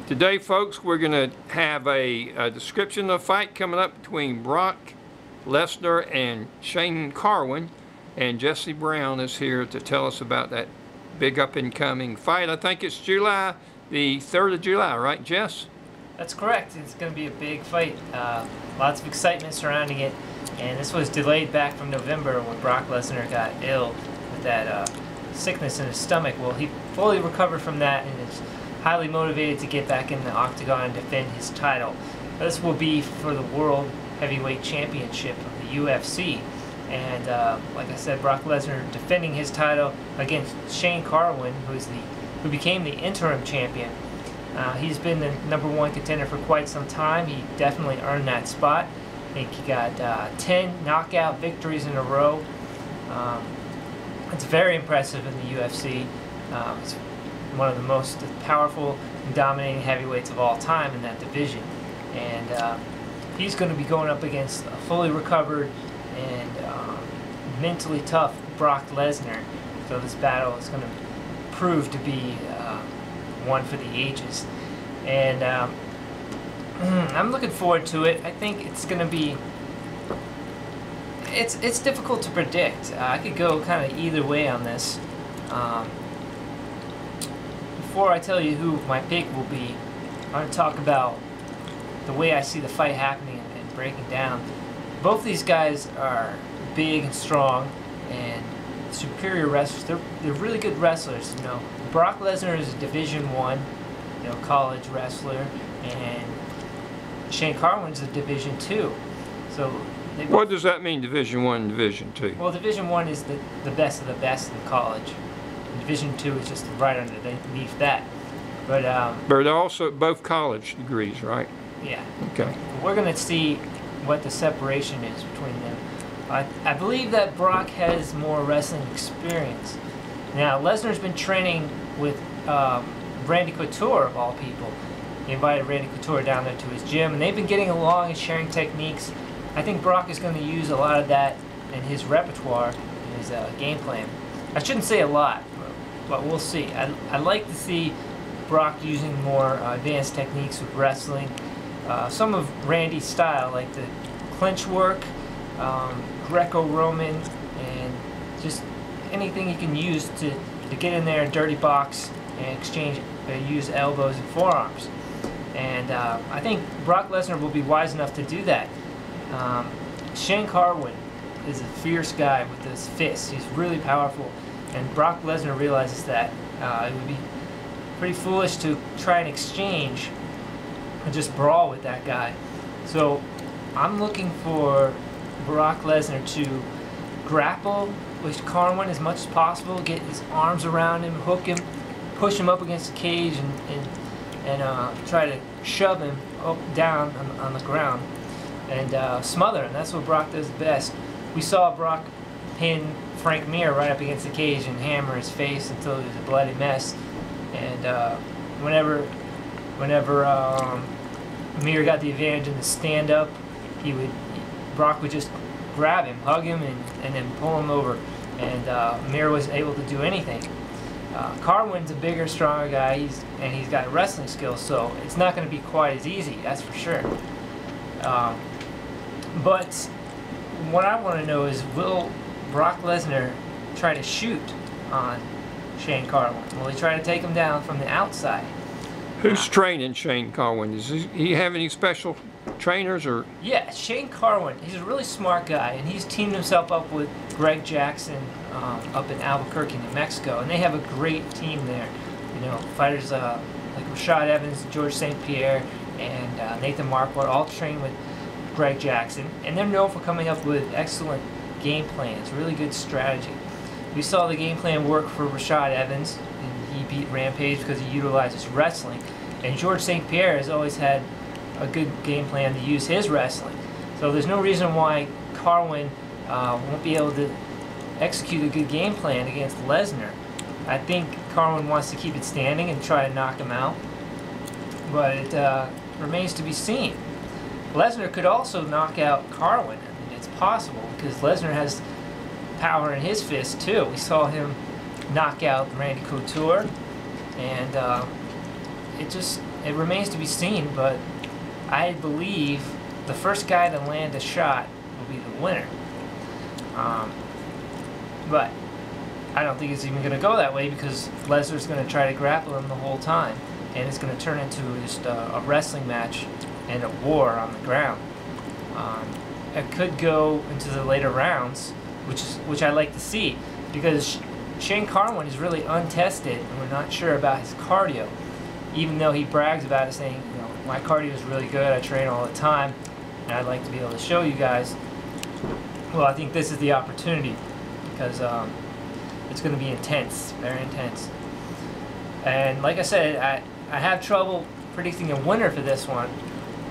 Today, folks, we're going to have a description of the fight coming up between Brock Lesnar and Shane Carwin. And Jesse Brown is here to tell us about that big up-and-coming fight. I think it's July, the 3rd of July, right, Jess? That's correct. It's going to be a big fight. Lots of excitement surrounding it. And this was delayed back from November when Brock Lesnar got ill with that sickness in his stomach. Well, he fully recovered from that and is highly motivated to get back in the octagon and defend his title. This will be for the World Heavyweight Championship of the UFC. And like I said, Brock Lesnar defending his title against Shane Carwin, who became the interim champion. He's been the #1 contender for quite some time. He definitely earned that spot. I think he got 10 knockout victories in a row. It's very impressive in the UFC. It's one of the most powerful and dominating heavyweights of all time in that division. And he's going to be going up against a fully recovered and mentally tough Brock Lesnar. So this battle is going to prove to be one for the ages. And I'm looking forward to it. I think it's going to be... It's difficult to predict. I could go kind of either way on this. Before I tell you who my pick will be, I want to talk about the way I see the fight happening and breaking down. Both these guys are big and strong and superior wrestlers. They're really good wrestlers. You know, Brock Lesnar is a Division I, college wrestler, and Shane Carwin is a Division II. So what does that mean, Division I and Division II? Well, Division I is the best of the best in college. Division II is just right underneath that. But they're also both college degrees, right? Yeah. Okay. We're going to see what the separation is between them. I believe that Brock has more wrestling experience. Now, Lesnar's been training with Randy Couture, of all people. He invited Randy Couture down there to his gym, and they've been getting along and sharing techniques. I think Brock is going to use a lot of that in his repertoire, in his game plan. I shouldn't say a lot, but we'll see. I'd like to see Brock using more advanced techniques with wrestling. Some of Randy's style, like the clinch work, Greco-Roman, and just anything you can use to get in there and dirty box and exchange, use elbows and forearms. And I think Brock Lesnar will be wise enough to do that. Shane Carwin is a fierce guy with his fists. He's really powerful, and Brock Lesnar realizes that. It would be pretty foolish to try and exchange and just brawl with that guy. So I'm looking for Brock Lesnar to grapple with Carwin as much as possible, get his arms around him, hook him, push him up against the cage, and try to shove him down on the ground and smother him. That's what Brock does best. We saw Brock pin Frank Mir right up against the cage and hammer his face until it was a bloody mess. And whenever Mir got the advantage in the stand-up, Brock would just grab him, hug him, and then pull him over. And Mir wasn't able to do anything. Carwin's a bigger, stronger guy, and he's got wrestling skills, so it's not going to be quite as easy, that's for sure. But what I want to know is, will Brock Lesnar try to shoot on Shane Carwin? Will he try to take him down from the outside? Who's training Shane Carwin? Does he have any special trainers? Or? Yeah, Shane Carwin, he's a really smart guy, and he's teamed himself up with Greg Jackson up in Albuquerque, New Mexico, and they have a great team there. Fighters like Rashad Evans, George St. Pierre, and Nathan Marquardt all train with Greg Jackson, and they're known for coming up with excellent game plans, really good strategy. We saw the game plan work for Rashad Evans, and he beat Rampage because he utilizes wrestling. And George St. Pierre has always had a good game plan to use his wrestling. So there's no reason why Carwin won't be able to execute a good game plan against Lesnar. I think Carwin wants to keep it standing and try to knock him out, but it remains to be seen. Lesnar could also knock out Carwin. I mean, it's possible because Lesnar has power in his fist too. We saw him knock out Randy Couture, and it just it remains to be seen, but I believe the first guy to land a shot will be the winner. But I don't think it's even going to go that way, because Lesnar's going to try to grapple him the whole time, and it's going to turn into just a wrestling match and a war on the ground. It could go into the later rounds, which I like to see, because Shane Carwin is really untested, and we're not sure about his cardio, even though he brags about it, saying, you know, my cardio is really good, I train all the time, and I'd like to be able to show you guys. Well, I think this is the opportunity, because it's going to be intense, very intense. And like I said, I have trouble predicting a winner for this one,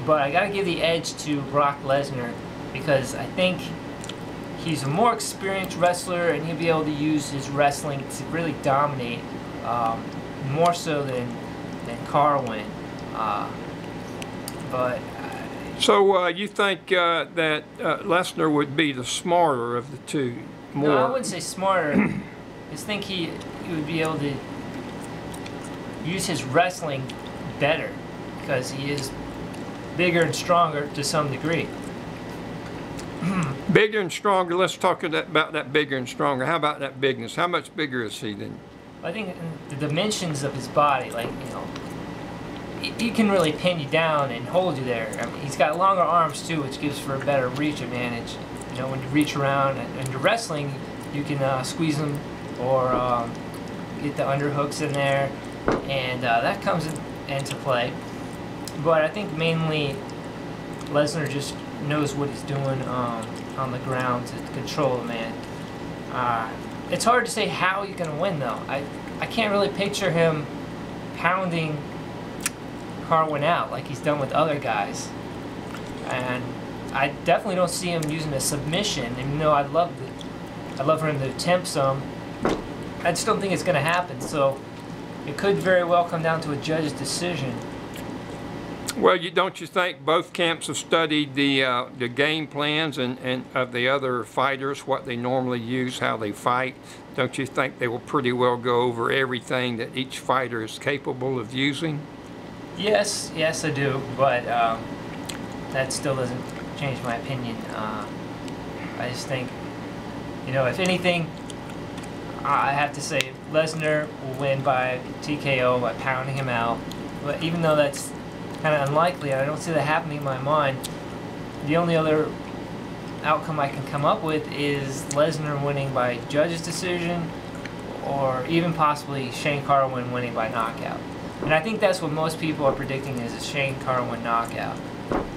but I got to give the edge to Brock Lesnar, because I think he's a more experienced wrestler, and he'll be able to use his wrestling to really dominate, more so than Carwin. So you think that Lesnar would be the smarter of the two? More? No, I wouldn't say smarter. I just think he would be able to use his wrestling better, because he is bigger and stronger to some degree. Bigger and stronger. Let's talk about that bigger and stronger. How about that bigness? How much bigger is he than? I think the dimensions of his body, like, you know, he can really pin you down and hold you there. I mean, he's got longer arms too, which gives for a better reach advantage. You know, when you reach around and you're wrestling, you can squeeze him or get the underhooks in there, and that comes into play. But I think mainly Lesnar just knows what he's doing on the ground to control the man. It's hard to say how he's going to win, though. I can't really picture him pounding Carwin out like he's done with other guys. And I definitely don't see him using a submission, even though I'd love for him to attempt some. I just don't think it's going to happen, so it could very well come down to a judge's decision. Well, don't you think both camps have studied the game plans and of the other fighters, what they normally use, how they fight? Don't you think they will pretty well go over everything that each fighter is capable of using? Yes, I do, but that still doesn't change my opinion. I just think, you know, if anything, I have to say Lesnar will win by TKO, by pounding him out. But even though that's kind of unlikely, I don't see that happening in my mind, the only other outcome I can come up with is Lesnar winning by judge's decision, or even possibly Shane Carwin winning by knockout. And I think that's what most people are predicting, is a Shane Carwin knockout.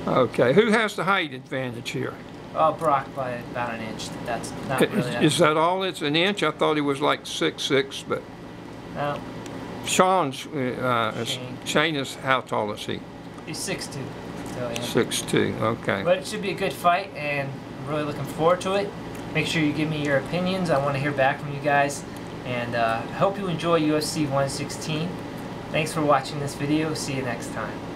Okay, who has the height advantage here? Oh, Brock by about an inch. That's not really that. Is that all? It's an inch? I thought he was like 6'6", but No. Shane is, how tall is he? He's 6'2". So, yeah. 6'2", okay. But it should be a good fight, and I'm really looking forward to it. Make sure you give me your opinions. I want to hear back from you guys. And I hope you enjoy UFC 116. Thanks for watching this video. See you next time.